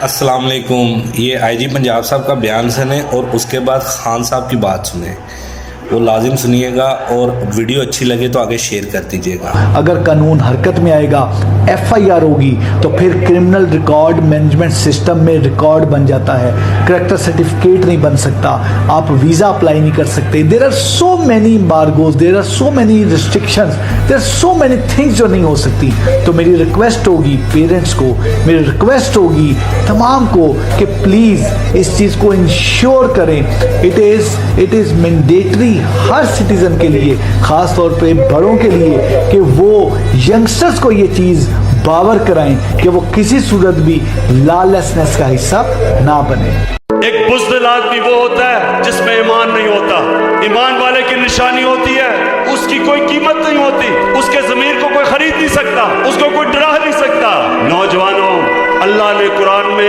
अस्सलाम वालेकुम। ये आईजी पंजाब साहब का बयान सुने और उसके बाद खान साहब की बात सुने, वो लाजिम सुनिएगा और वीडियो अच्छी लगे तो आगे शेयर कर दीजिएगा। अगर कानून हरकत में आएगा, FIR होगी तो फिर क्रिमिनल रिकॉर्ड मैनेजमेंट सिस्टम में रिकॉर्ड बन जाता है। करैक्टर सर्टिफिकेट नहीं बन सकता, आप वीज़ा अप्लाई नहीं कर सकते। There are so many embargoes, there are so many restrictions, there are so many things जो नहीं हो सकती। तो मेरी रिक्वेस्ट होगी पेरेंट्स को, मेरी रिक्वेस्ट होगी तमाम को कि प्लीज़ इस चीज़ को इंश्योर करें। It is mandatory her citizen के लिए, खास तौर पे बड़ों के लिए, कि वो यंगस्टर्स को ये चीज़ बावर कराएं कि वो किसी सूरत भी लॉलेसनेस का हिस्सा ना बने। एक बुज़दिल आदमी वो होता है जिसमें ईमान नहीं होता। ईमान वाले की निशानी होती है उसकी कोई कीमत नहीं होती, उसके ज़मीर को कोई खरीद नहीं सकता, उसको कोई डरा नहीं सकता। नौजवानों, अल्लाह ने कुरान में